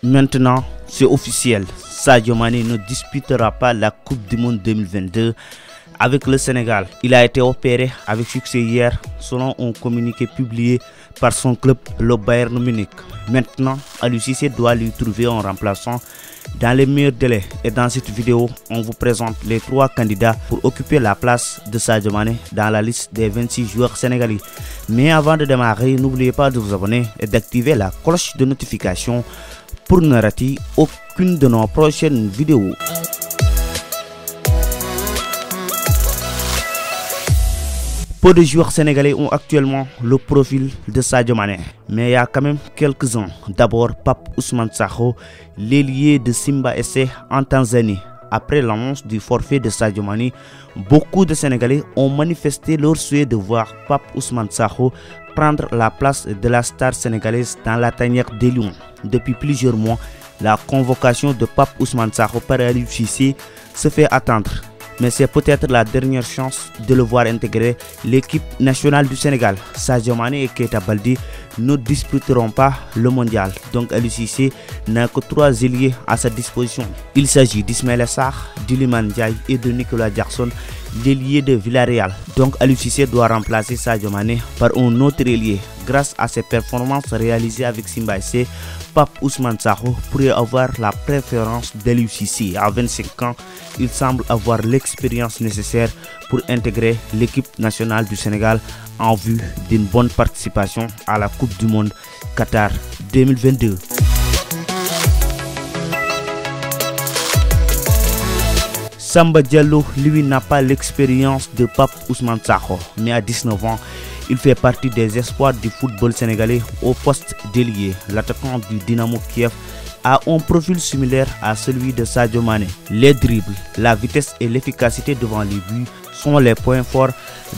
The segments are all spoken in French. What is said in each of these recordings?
Maintenant, c'est officiel. Sadio Mané ne disputera pas la Coupe du Monde 2022 avec le Sénégal. Il a été opéré avec succès hier, selon un communiqué publié par son club, le Bayern Munich. Maintenant, Aliou Cissé doit lui trouver un remplaçant dans les meilleurs délais. Et dans cette vidéo, on vous présente les 3 candidats pour occuper la place de Sadio Mané dans la liste des 26 joueurs sénégalais. Mais avant de démarrer, n'oubliez pas de vous abonner et d'activer la cloche de notification pour ne rater aucune de nos prochaines vidéos. Peu de joueurs sénégalais ont actuellement le profil de Sadio Mané, mais il y a quand même quelques-uns. D'abord, Pape Ousmane Sakho, l'ailier de Simba SC en Tanzanie. Après l'annonce du forfait de Sadio Mané, beaucoup de Sénégalais ont manifesté leur souhait de voir Pape Ousmane Sakho prendre la place de la star sénégalaise dans la tanière des Lions. Depuis plusieurs mois, la convocation de Pape Ousmane Sakho par Aliou Cissé se fait attendre. Mais c'est peut-être la dernière chance de le voir intégrer l'équipe nationale du Sénégal. Sadio Mané et Keita Baldé ne disputeront pas le mondial. Donc Aliou Cissé n'a que 3 ailiers à sa disposition. Il s'agit d'Ismaïla Sarr, d'Iliman Ndiaye et de Nicolas Jackson, l'ailier de Villarreal. Donc Aliou Cissé doit remplacer Sadio Mané par un autre ailier. Grâce à ses performances réalisées avec Simba SC, Pape Ousmane Sakho pourrait avoir la préférence d'Aliou Cissé. À 25 ans, il semble avoir l'expérience nécessaire pour intégrer l'équipe nationale du Sénégal en vue d'une bonne participation à la Coupe du Monde Qatar 2022. Samba Diallo, lui, n'a pas l'expérience de Pape Ousmane Sakho, mais à 19 ans, il fait partie des espoirs du football sénégalais au poste d'ailier. L'attaquant du Dynamo Kiev a un profil similaire à celui de Sadio Mané. Les dribbles, la vitesse et l'efficacité devant les buts sont les points forts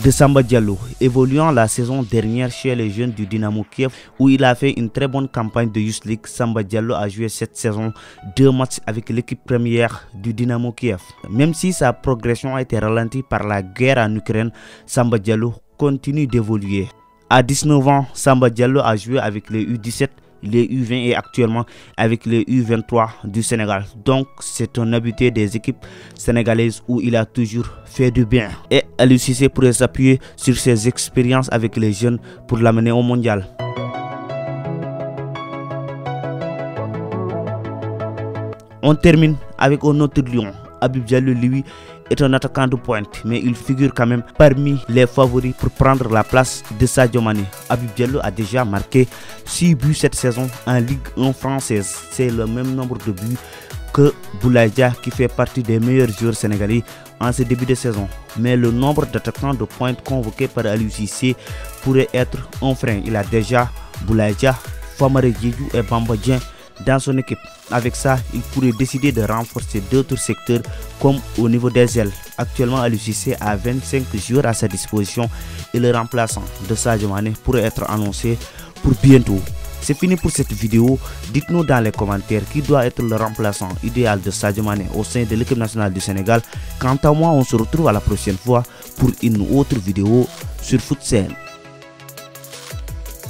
de Samba Diallo. Évoluant la saison dernière chez les jeunes du Dynamo Kiev, où il a fait une très bonne campagne de Youth League, Samba Diallo a joué cette saison 2 matchs avec l'équipe première du Dynamo Kiev. Même si sa progression a été ralentie par la guerre en Ukraine, Samba Diallo continue d'évoluer. À 19 ans, Samba Diallo a joué avec les U17, les U20 et actuellement avec les U23 du Sénégal. Donc c'est un habitué des équipes sénégalaises où il a toujours fait du bien. Et Aliou Cissé pourrait s'appuyer sur ses expériences avec les jeunes pour l'amener au mondial. On termine avec un autre lion. Habib Diallo, lui, est un attaquant de pointe, mais il figure quand même parmi les favoris pour prendre la place de Sadio Mané. Habib Diallo a déjà marqué 6 buts cette saison en Ligue 1 française. C'est le même nombre de buts que Boulaye Dia, qui fait partie des meilleurs joueurs sénégalais en ce début de saison. Mais le nombre d'attaquants de pointe convoqués par Aliou Cissé pourrait être un frein. Il a déjà Boulaye Dia, Famara Diédhiou et Bamba Dieng dans son équipe. Avec ça, il pourrait décider de renforcer d'autres secteurs comme au niveau des ailes. Actuellement, Aliou Cissé a 25 joueurs à sa disposition et le remplaçant de Sadio Mané pourrait être annoncé pour bientôt. C'est fini pour cette vidéo. Dites-nous dans les commentaires qui doit être le remplaçant idéal de Sadio Mané au sein de l'équipe nationale du Sénégal. Quant à moi, on se retrouve à la prochaine fois pour une autre vidéo sur Footsen.